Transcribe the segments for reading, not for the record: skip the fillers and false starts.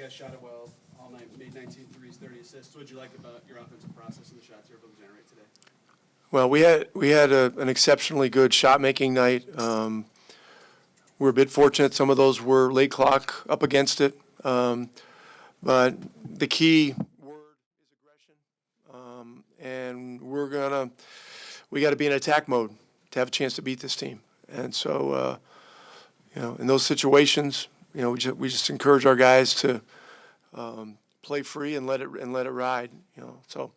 guys shot it well all night, made 19 threes, 30 assists. What did you like about your offensive process and the shots you were able to generate today? Well, we had an exceptionally good shot-making night. We were a bit fortunate. Some of those were late clock up against it. But the key word is aggression. And we got to be in attack mode to have a chance to beat this team. And so, in those situations, we just encourage our guys to play free and let it ride. So.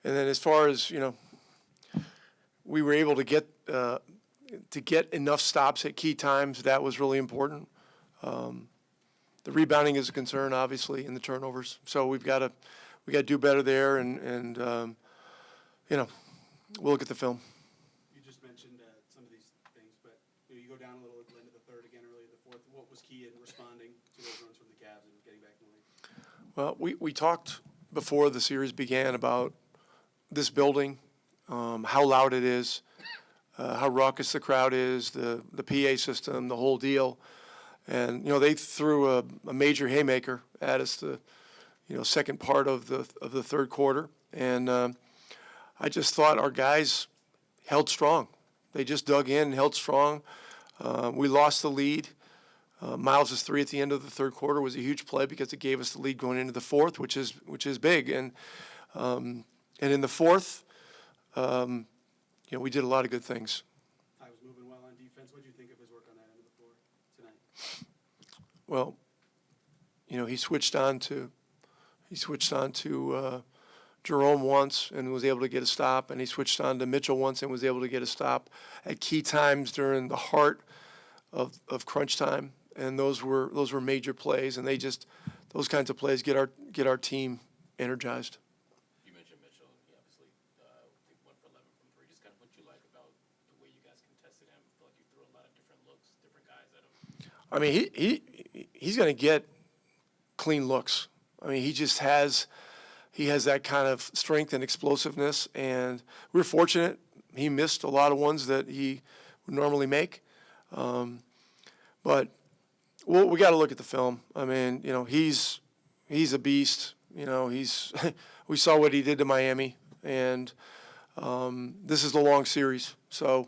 And then as far as, we were able to get enough stops at key times, that was really important. The rebounding is a concern, obviously, in the turnovers. So we got to do better there, and we'll look at the film. You just mentioned some of these things, but you go down a little at the end of the third, again early in the fourth. What was key in responding to those runs from the Cavs and getting back in the league? Well, we talked before the series began about this building, how loud it is, how raucous the crowd is, the PA system, the whole deal. And, they threw a major haymaker at us the, second part of the third quarter. And I just thought our guys held strong. They just dug in and held strong. We lost the lead. Miles' three at the end of the third quarter was a huge play because it gave us the lead going into the fourth, which is big. And in the fourth, we did a lot of good things. I was moving well on defense. What did you think of his work on that end of the floor tonight? Well, he switched on to Jerome once and was able to get a stop, and he switched on to Mitchell once and was able to get a stop at key times during the heart of crunch time. And those were major plays, and those kinds of plays get our team energized. I mean, he's going to get clean looks. I mean, he has that kind of strength and explosiveness, and we're fortunate. He missed a lot of ones that he would normally make, but we got to look at the film. I mean, he's a beast. We saw what he did to Miami, and this is the long series, so.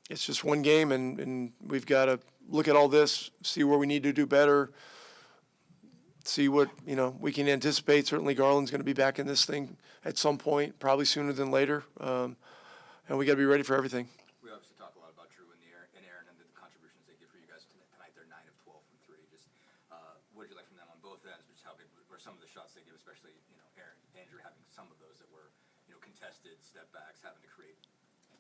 It's just one game, and we've got to look at all this, see where we need to do better, see what we can anticipate. Certainly Garland's going to be back in this thing at some point, probably sooner than later, and we got to be ready for everything. We obviously talk a lot about Drew and Aaron and the contributions they give for you guys tonight. They're 9 of 12 from three. Just what did you like from them on both ends? Just how big were some of the shots they give, especially Andrew having some of those that were contested step backs, having to create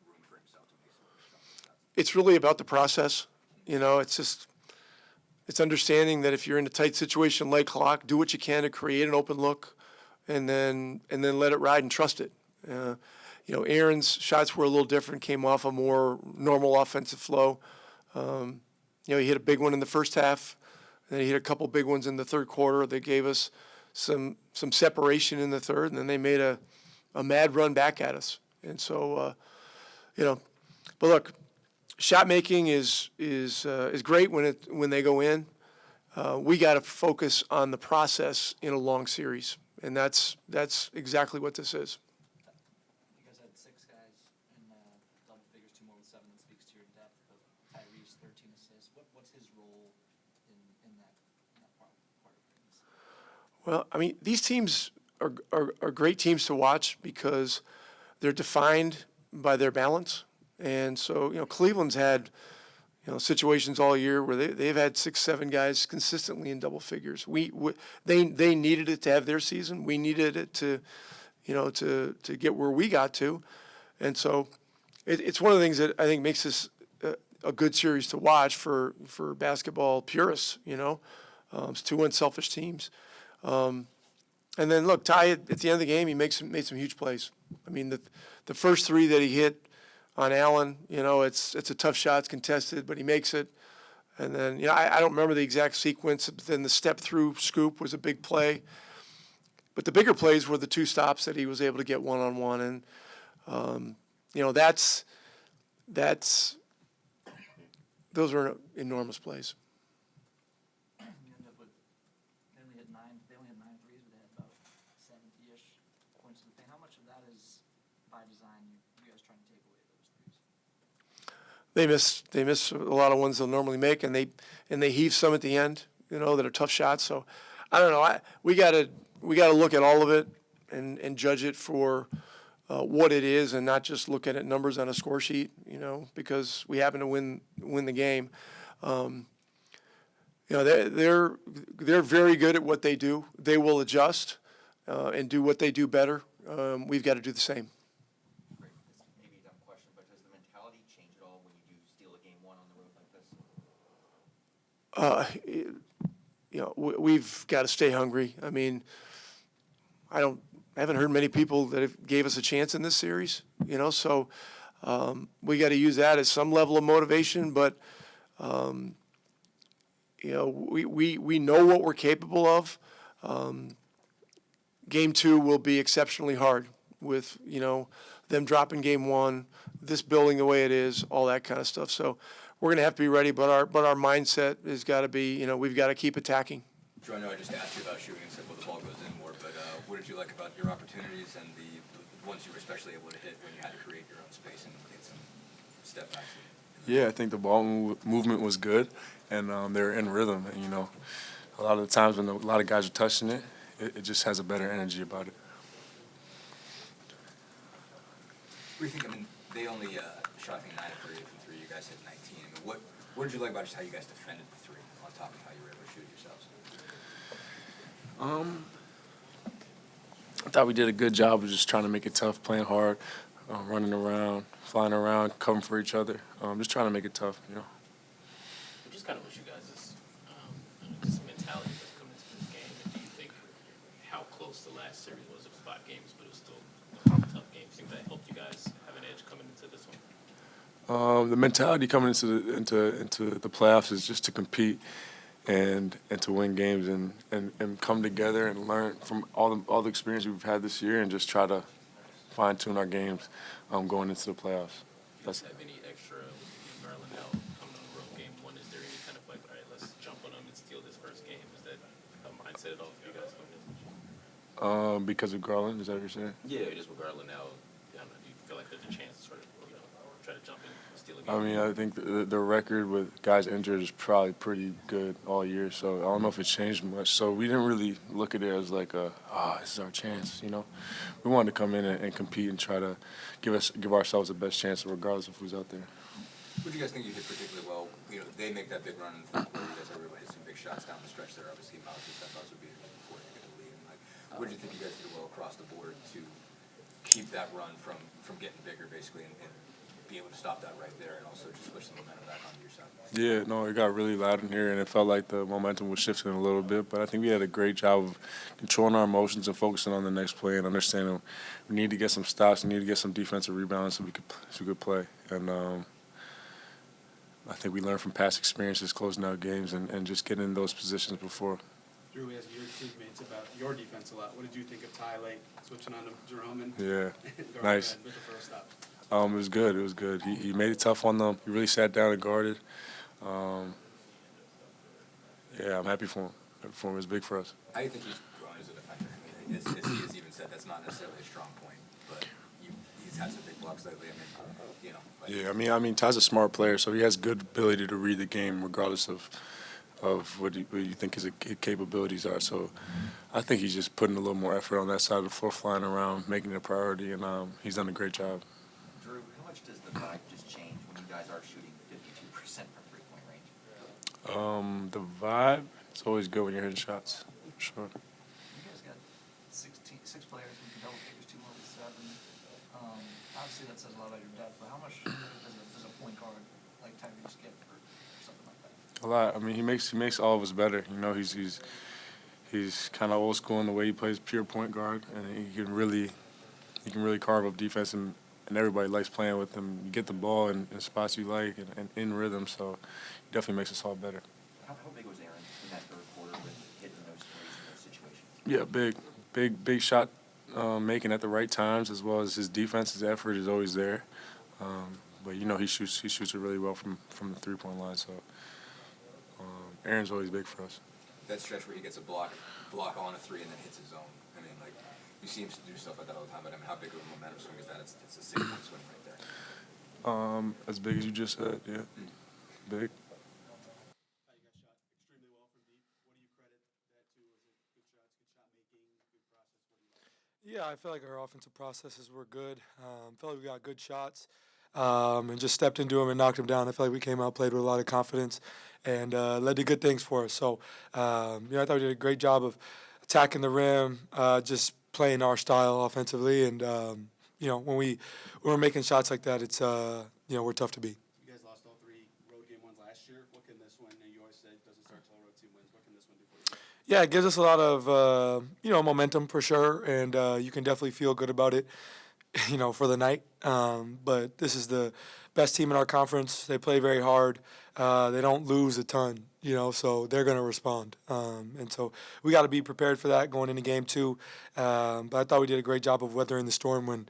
room for himself to make some of those shots. It's really about the process. It's understanding that if you're in a tight situation, late clock, do what you can to create an open look, and then let it ride and trust it. Aaron's shots were a little different, came off a more normal offensive flow. He hit a big one in the first half, and then he hit a couple big ones in the third quarter. They gave us some separation in the third, and then they made a mad run back at us. And so, but look. Shot making is great when they go in. We got to focus on the process in a long series, and that's exactly what this is. You guys had 6 guys in double figures, 2 more with 7. That speaks to your depth. But Tyrese, 13 assists. What's his role in that part of things? Well, I mean, these teams are great teams to watch because they're defined by their balance. And so, Cleveland's had, situations all year where they've had 6, 7 guys consistently in double figures. They needed it to have their season. We needed it to get where we got to. And so it's one of the things that I think makes this a good series to watch for basketball purists, It's 2 unselfish teams. And then, look, Ty, at the end of the game, he made some huge plays. I mean, the first 3 that he hit on Allen, it's a tough shot, it's contested, but he makes it. And then, I don't remember the exact sequence, but then the step-through scoop was a big play. But the bigger plays were the 2 stops that he was able to get one-on-one. And, that's those are enormous plays. You end up with, they only had 9 threes, but they had about 70-ish points to the paint. How much of that is by design, you guys trying to take away those threes? They miss a lot of ones they'll normally make, and they heave some at the end, that are tough shots. So I don't know. We gotta look at all of it and judge it for what it is, and not just look at it numbers on a score sheet, because we happen to win the game. They're very good at what they do. They will adjust and do what they do better. We've got to do the same. Great. This may be a dumb question, but does the mentality change at all when you do steal a game one on the road like this? We've got to stay hungry. I mean, I haven't heard many people that gave us a chance in this series, so we got to use that as some level of motivation, but we know what we're capable of. Game 2 will be exceptionally hard with, them dropping game 1, this building the way it is, all that kind of stuff. So we're going to have to be ready, but our mindset has got to be, we've got to keep attacking. Drew, I know I just asked you about shooting and said, well, the ball goes in more, but what did you like about your opportunities and the ones you were especially able to hit when you had to create your own space and get some step backs? Yeah, I think the ball movement was good, and they're in rhythm. And, a lot of the times when a lot of guys are touching it, it just has a better energy about it. What do you think? I mean, they only shot, I think, 9 of 30 from 3. You guys hit 19. I mean, what did you like about just how you guys defended the 3 on top of how you were able to shoot yourselves? I thought we did a good job of just trying to make it tough, playing hard, running around, flying around, covering for each other, just trying to make it tough, I just kind of wish you guys this mentality that's coming into this game. And do you think how close the last series was? It was 5 games, but it was still a tough game. Think that helped you guys have an edge coming into this one? The mentality coming into the playoffs is just to compete and to win games and come together and learn from all the experience we've had this year and just try to fine-tune our games going into the playoffs. Do you guys have any extra with Garland now coming on the road game 1? Is there any kind of like, all right, let's jump on them and steal this first game? Is that a mindset at all for you guys coming in? Because of Garland, is that what you're saying? Yeah, just with Garland now, I don't know, do you feel like there's a chance to sort of, try to jump in and steal a game? I mean, I think the record with guys injured is probably pretty good all year, so I don't know if it changed much. So we didn't really look at it as like this is our chance, We wanted to come in and compete and try to give ourselves the best chance regardless of who's out there. What do you guys think you did particularly well? They make that big run in the third quarter. You guys everybody hit some big shots down the stretch there. Obviously, Malachi's that buzzer beater before you get the lead. And what do you think you guys did well across the board to keep that run from getting bigger, basically, and be able to stop that right there, and also just push the momentum back onto your side? Yeah, no, it got really loud in here, and it felt like the momentum was shifting a little bit. But I think we had a great job of controlling our emotions and focusing on the next play and understanding we need to get some stops, we need to get some defensive rebounds so we could play. And I think we learned from past experiences closing out games and just getting in those positions before. Drew, as your teammates about your defense a lot. What did you think of Ty late switching on to Jerome and Yeah, Garland nice. with the first stop? It was good. It was good. He made it tough on them. He really sat down and guarded. Yeah, I'm happy for him. It was big for us. How do you think he's growing as a defender? I mean, as he has even said, that's not necessarily a strong point, but he's had some big blocks lately. Yeah, I mean, Ty's a smart player, so he has good ability to read the game regardless of what you think his capabilities are. So I think he's just putting a little more effort on that side of the floor, flying around, making it a priority, and he's done a great job. Drew, how much does the vibe just change when you guys are shooting 52% from three-point range? The vibe, it's always good when you're hitting shots, for sure. You guys got 6 players with double figures, 2 more with 7. Obviously, that says a lot about your depth, but how much does a point guard like Tyrese get for something like that? A lot. I mean, he makes all of us better. He's kind of old school in the way he plays pure point guard, and he can really carve up defense, and everybody likes playing with him. You get the ball in spots you like and in rhythm, so he definitely makes us all better. How big was Aaron in that third quarter with hitting those threes in those situations? Yeah, big shot making at the right times, as well as his defense. His effort is always there. But he shoots it really well from the 3-point line. So Aaron's always big for us. That stretch where he gets a block on a three and then hits his zone. I mean, like, you see him do stuff like that all the time. But I mean, how big of a momentum swing is that? It's a 6-point swing right there. As big as you just said, yeah, big. You guys shot extremely well from deep. What do you credit that to? Was it good shots, good shot making, good process? What do you like? Yeah, I feel like our offensive processes were good. Felt like we got good shots and just stepped into them and knocked them down. I feel like we came out, played with a lot of confidence, and led to good things for us. So, I thought we did a great job of attacking the rim, just playing our style offensively. And, when we're making shots like that, it's, we're tough to beat. You guys lost all 3 road game ones last year. What can this one, and you always say it doesn't start till a road team wins, what can this one do for you? Yeah, it gives us a lot of, momentum for sure, and you can definitely feel good about it, for the night. But this is the best team in our conference. They play very hard. They don't lose a ton, so they're going to respond. And so we got to be prepared for that going into game 2. But I thought we did a great job of weathering the storm when,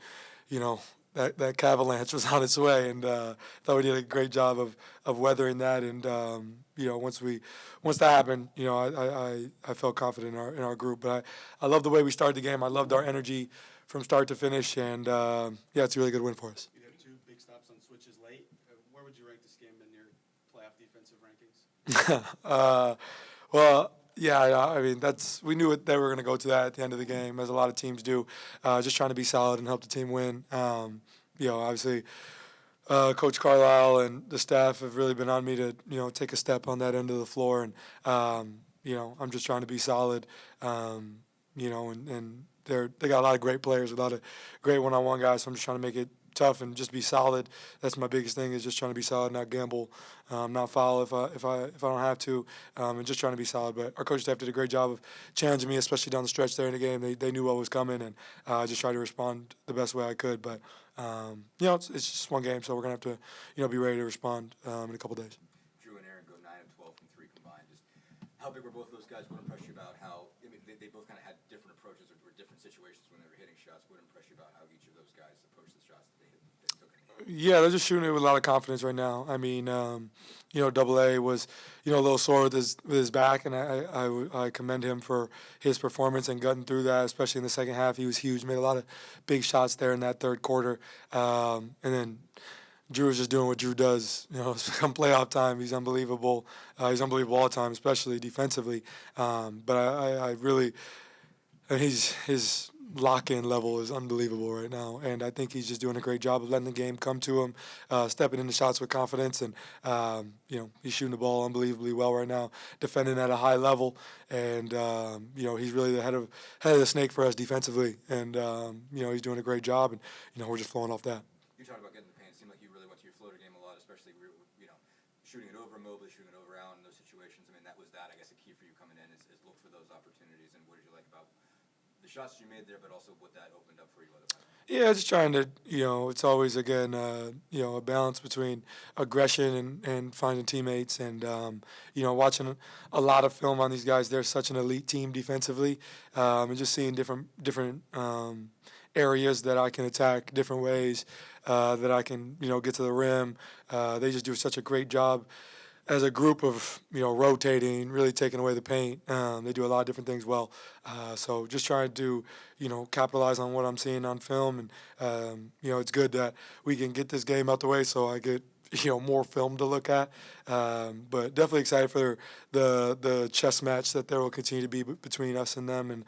that Cavaliers was on its way, and thought we did a great job of weathering that. And once that happened, I felt confident in our group. But I love the way we started the game. I loved our energy from start to finish, and it's a really good win for us. You have 2 big stops on switches late. Where would you rank this game in your playoff defensive rankings? Well, yeah, I mean we knew that we were going to go to that at the end of the game, as a lot of teams do, just trying to be solid and help the team win. Obviously, Coach Carlisle and the staff have really been on me to take a step on that end of the floor, and I'm just trying to be solid, and they got a lot of great players, a lot of great one-on-one guys. So I'm just trying to make it tough and just be solid. That's my biggest thing, is just trying to be solid, not gamble, not foul if I don't have to, and just trying to be solid. But our coaching staff did a great job of challenging me, especially down the stretch there in the game. They knew what was coming, and I just tried to respond the best way I could. But it's just one game, so we're gonna have to be ready to respond in a couple days. Drew and Aaron go 9 of 12 from 3 combined. Just how big were both of those guys? What impressed you about how? I mean, they both kind of had different approaches or were different situations when they were hitting shots. What impressed you about how each of those guys approached the shots that they took in the game? Yeah, they're just shooting it with a lot of confidence right now. I mean, Double A was, a little sore with his back, and I commend him for his performance and gutting through that, especially in the second half. He was huge, made a lot of big shots there in that third quarter. And then Drew is just doing what Drew does. Come playoff time, he's unbelievable. He's unbelievable all the time, especially defensively. But I really, and his lock-in level is unbelievable right now, and I think he's just doing a great job of letting the game come to him, stepping into shots with confidence, and he's shooting the ball unbelievably well right now, defending at a high level, and he's really the head of the snake for us defensively, and he's doing a great job, and we're just flowing off that. You talked about getting the paint. It seemed like you really went to your floater game a lot, especially shooting it over Mobley, shooting it over Allen in those situations. I mean, I guess, a key for you coming in is look for those opportunities. And what did you like about the shots you made there, but also what that opened up for you otherwise? Yeah, just trying to, it's always, again, a balance between aggression and finding teammates, and, watching a lot of film on these guys. They're such an elite team defensively, and just seeing different areas that I can attack, different ways that I can, get to the rim. They just do such a great job as a group of, rotating, really taking away the paint. They do a lot of different things well. So just trying to, capitalize on what I'm seeing on film. And, it's good that we can get this game out the way so I get, more film to look at. But definitely excited for the chess match that there will continue to be between us and them. And,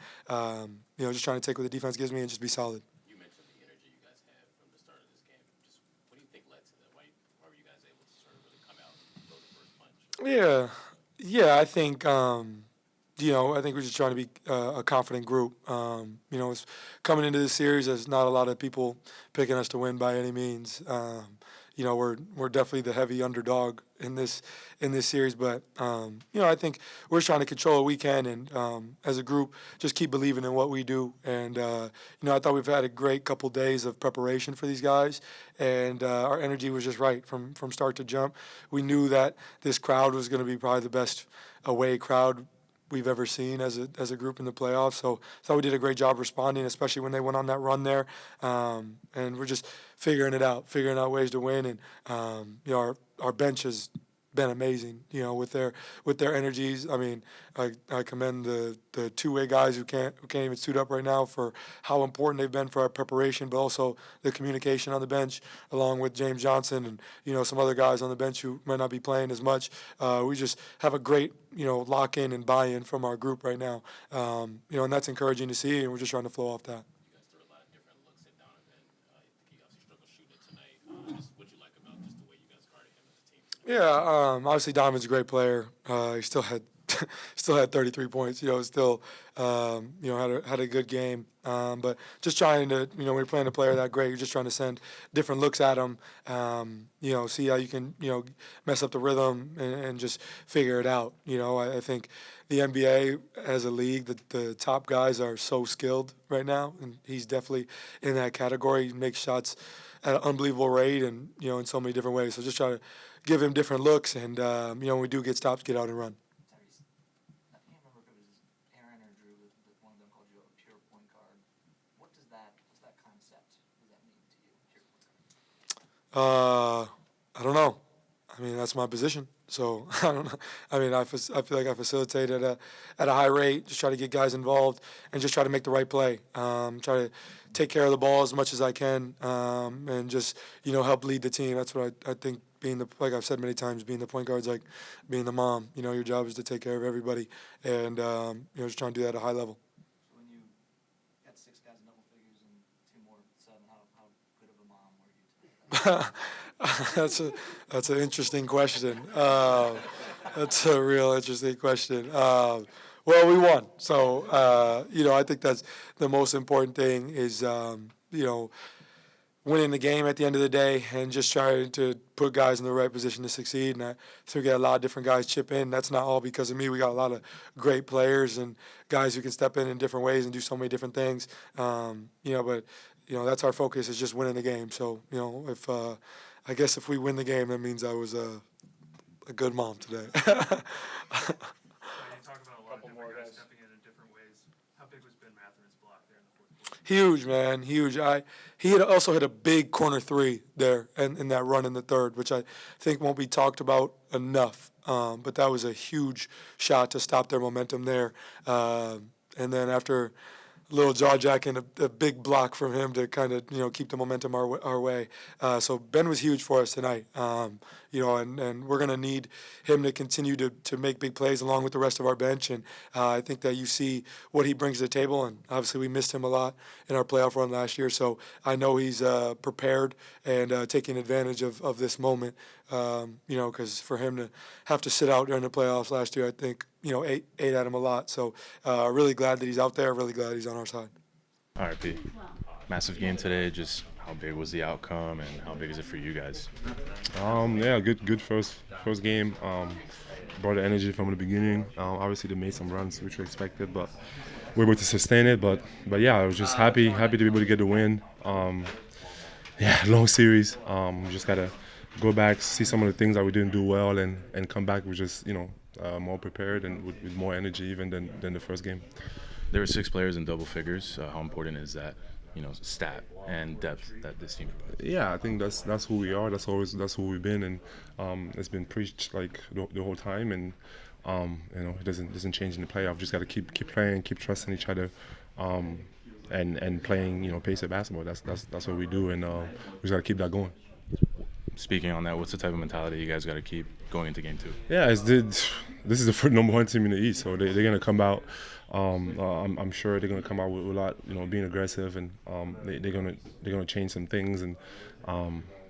just trying to take what the defense gives me and just be solid. You mentioned the energy you guys had from the start of this game. Just what do you think led to that? Why were you guys able to sort of really come out and throw the first punch? Yeah, I think I think we're just trying to be a confident group. It's coming into this series, there's not a lot of people picking us to win by any means. We're definitely the heavy underdog in this series, but I think we're trying to control what we can, and as a group, just keep believing in what we do. And I thought we've had a great couple days of preparation for these guys, and our energy was just right from start to jump. We knew that this crowd was going to be probably the best away crowd we've ever seen as a group in the playoffs. So I thought we did a great job responding, especially when they went on that run there. And we're just figuring out ways to win. And our bench has been amazing, with their energies. I mean, I commend the two-way guys who can't even suit up right now for how important they've been for our preparation, but also the communication on the bench, along with James Johnson and some other guys on the bench who might not be playing as much. We just have a great lock-in and buy-in from our group right now, and that's encouraging to see, and we're just trying to flow off that. You guys threw a lot of different looks at Donovan. I think he obviously struggled shooting it tonight. Just what you like about just the way you guys guarded him as a team? Yeah, obviously Donovan's a great player. He still had 33 points. Still had a good game. But just trying to, when you're playing a player that great, you're just trying to send different looks at him. See how you can mess up the rhythm and just figure it out. I think the NBA as a league, the top guys are so skilled right now, and he's definitely in that category. He makes shots at an unbelievable rate, and in so many different ways. So just try to give him different looks, and when we do get stops, get out and run. Tyrese, I can't remember if it was Aaron or Drew that one of them called you a pure point guard. What's that concept? What does that mean to you, pure point guard? I don't know. I mean, that's my position. So I don't know. I mean, I feel like I facilitate at a high rate, just try to get guys involved and just try to make the right play. Try to take care of the ball as much as I can, and just help lead the team. That's what I think. Like I've said many times, being the point guard's like being the mom. Your job is to take care of everybody, and just trying to do that at a high level. So when you got 6 guys in double figures and 2 more 7, how good of a mom were you today? That's an interesting question. That's a real interesting question. Well, we won, so I think that's the most important thing is winning the game at the end of the day and just trying to put guys in the right position to succeed. And I think we got a lot of different guys chip in. That's not all because of me. We got a lot of great players and guys who can step in different ways and do so many different things. But that's our focus is just winning the game. So I guess if we win the game, that means I was a good mom today. You talk about a lot of different guys stepping in different ways. How big was Ben Mathurin's block there in the fourth quarter? Huge, man, huge. He had also hit a big corner 3 there in that run in the third, which I think won't be talked about enough. But that was a huge shot to stop their momentum there. And then after a little jaw jack and a big block from him to kind of keep the momentum our way. So Ben was huge for us tonight. And we're going to need him to continue to make big plays along with the rest of our bench. And I think that you see what he brings to the table. And obviously we missed him a lot in our playoff run last year. So I know he's prepared and taking advantage of this moment. Because for him to have to sit out during the playoffs last year, I think, ate at him a lot. So really glad that he's out there, really glad he's on our side. All right, Pete. Massive game today. Just how big was the outcome and how big is it for you guys? Yeah, good first game. Brought the energy from the beginning. Obviously, they made some runs, which we expected, but we were able to sustain it. But yeah, I was just happy to be able to get the win. Long series. We just gotta go back, see some of the things that we didn't do well, and come back with just more prepared and with more energy even than the first game. There were 6 players in double figures. How important is that, stat and depth that this team provides? Yeah, I think that's who we are. That's who we've been, and it's been preached like the whole time. And it doesn't change in the playoff. Just got to keep playing, keep trusting each other, and playing pace of basketball. That's what we do, and we just got to keep that going. Speaking on that, what's the type of mentality you guys got to keep going into game 2? Yeah, this is the number 1 team in the East, so they're gonna come out. I'm sure they're gonna come out with a lot, being aggressive, and they're gonna change some things, and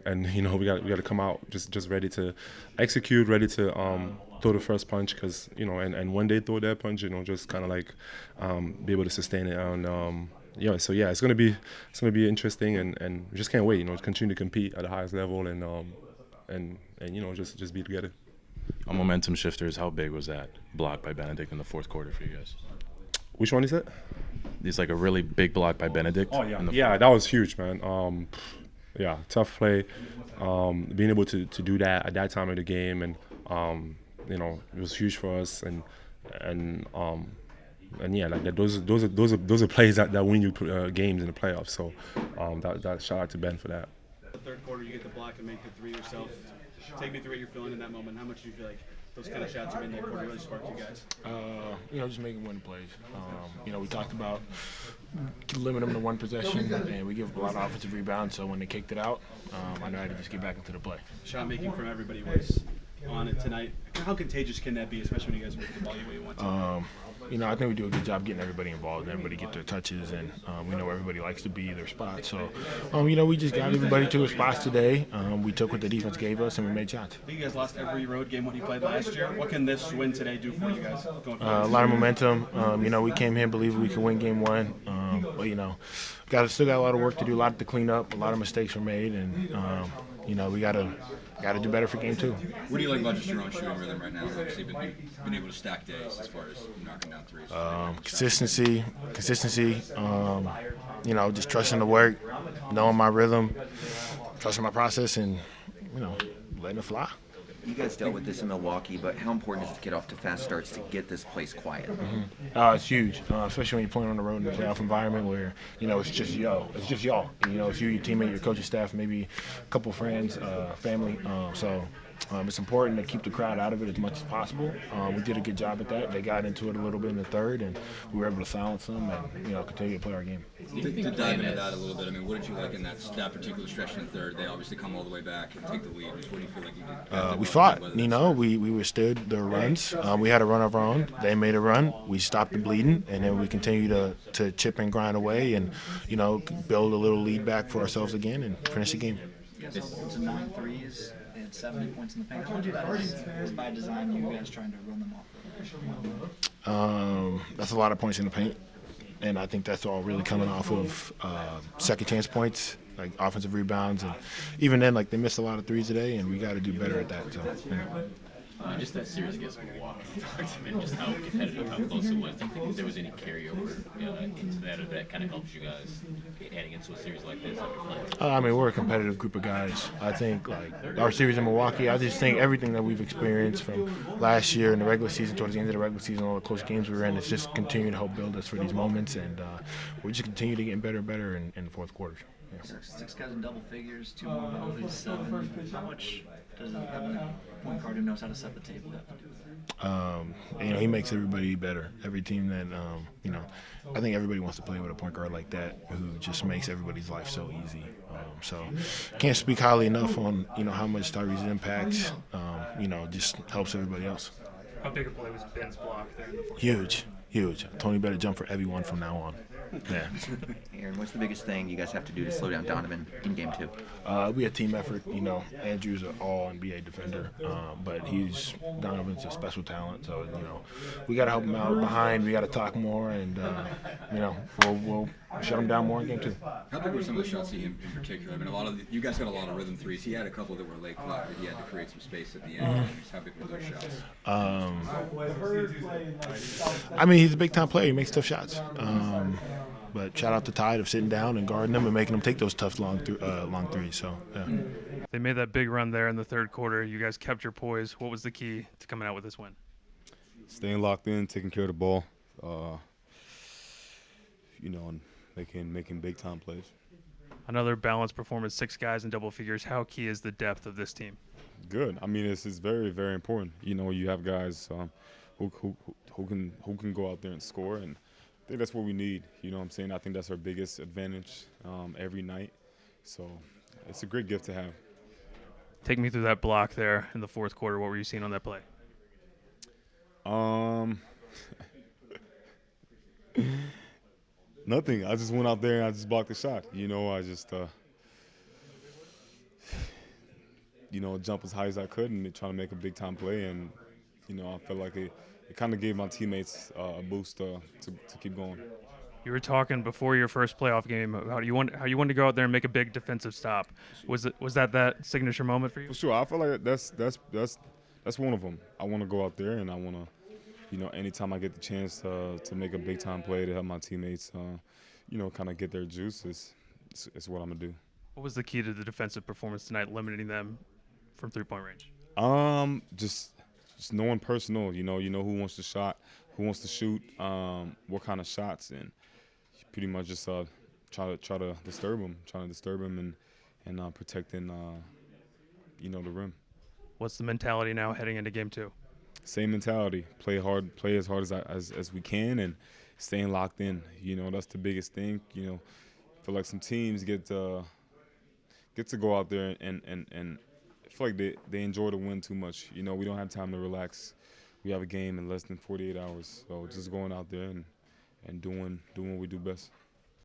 we got to come out just ready to execute, ready to throw the first punch, because and when they throw that punch, just kind of like be able to sustain it, and so yeah, it's gonna be interesting, and we just can't wait, continue to compete at the highest level, and just be together. On momentum shifters, how big was that block by Bennedict in the fourth quarter for you guys? Which one is it? It's like a really big block by Bennedict. Oh yeah, that was huge, man. Tough play. Being able to do that at that time of the game, and it was huge for us, and and yeah, like those are plays that win you games in the playoffs. So that shout out to Ben for that. The third quarter, you get the block and make the three yourself. Take me through what you're feeling in that moment. How much do you feel like those kind of shots you made in that quarter really sparked you guys? Just making winning plays. We talked about limiting them to one possession, and we give a lot of offensive rebounds. So when they kicked it out, I know I had to just get back into the play. Shot making from everybody was on it tonight. How contagious can that be, especially when you guys move the ball the way you want to? I think we do a good job getting everybody involved and everybody get their touches, and we know everybody likes to be their spot. So, we just got everybody to their spots today. We took what the defense gave us, and we made shots. I think you guys lost every road game when you played last year. What can this win today do for you guys going forward? A lot of momentum. We came here believing we could win game one. But, still got a lot of work to do, a lot to clean up. A lot of mistakes were made, and, we got to do better for game two. What do you like about just your own shooting rhythm right now? Obviously, been able to stack days as far as knocking down threes. Consistency. Just trusting the work, knowing my rhythm, trusting my process, and letting it fly. You guys dealt with this in Milwaukee, but how important is it to get off to fast starts to get this place quiet? It's huge, especially when you're playing on the road in a playoff environment where, it's just y'all. It's you, your teammate, your coaching staff, maybe a couple friends, family. It's important to keep the crowd out of it as much as possible. We did a good job at that. They got into it a little bit in the third, and we were able to silence them and, continue to play our game. To dive into that a little bit, what did you like in that particular stretch in the third? They obviously come all the way back and take the lead. What do you feel like you did? We fought. We withstood their runs. We had a run of our own. They made a run. We stopped the bleeding, and then we continued to chip and grind away and, build a little lead back for ourselves again and finish the game. It's 9 threes. They had 70 points in the paint. How much of that is by design, you guys trying to run them off? That's a lot of points in the paint, and I think that's all really coming off of second chance points, like offensive rebounds, and even then, they missed a lot of threes today, and we got to do better at that. So, yeah. Just that series against Milwaukee, just how competitive, how close it was. Do you think there was any carryover into that, or that kind of helps you guys heading into a series like this? We're a competitive group of guys. I think, our series in Milwaukee, I just think everything that we've experienced from last year in the regular season, towards the end of the regular season, all the close games we were in, it's just continuing to help build us for these moments, and we just continue to get better and better in the fourth quarter. Yeah. Six guys in double figures, 2 more penalties, 7. How much does having a point guard who knows how to set the table have to do with that? He makes everybody better. Every team that, I think everybody wants to play with a point guard like that who just makes everybody's life so easy. Can't speak highly enough on, how much Tyrese impacts, just helps everybody else. How big a play was Ben's block there in the fourth? Huge. Tony better jump for everyone from now on. Yeah. Aaron, what's the biggest thing you guys have to do to slow down Donovan in game 2? We had team effort. Andrew's an all-NBA defender, but Donovan's a special talent. So, we got to help him out behind. We got to talk more, and, we'll shut him down more in game 2. How big were some of the shots he in particular? You guys got a lot of rhythm threes. He had a couple that were late clock, but he had to create some space at the end. How big were those shots? He's a big-time player. He makes tough shots. But shout out to Tide of sitting down and guarding them and making them take those tough long threes. So, yeah. They made that big run there in the third quarter. You guys kept your poise. What was the key to coming out with this win? Staying locked in, taking care of the ball, and making big time plays. Another balanced performance, 6 guys in double figures. How key is the depth of this team? Good. This is very, very important. You have guys who can go out there and score, and I think that's what we need. I think that's our biggest advantage every night. So it's a great gift to have. Take me through that block there in the fourth quarter. What were you seeing on that play? Nothing. I just went out there and I just blocked the shot. I just jump as high as I could and try to make a big time play, and I felt like it kind of gave my teammates a boost to keep going. You were talking before your first playoff game about how you wanted to go out there and make a big defensive stop. Was that signature moment for you? For sure. I feel like that's one of them. I want to go out there and I want to, anytime I get the chance to make a big time play to help my teammates, kind of get their juice is what I'm gonna do. What was the key to the defensive performance tonight, limiting them from 3-point range? Just just knowing personal. You know who wants to shot, who wants to shoot, what kind of shots, and pretty much just try to disturb him and protecting the rim. What's the mentality now heading into game 2? Same mentality. Play hard, play as hard as we can, and staying locked in. That's the biggest thing. I feel like some teams get to go out there and I feel like they enjoy the win too much. We don't have time to relax. We have a game in less than 48 hours, so just going out there and doing what we do best.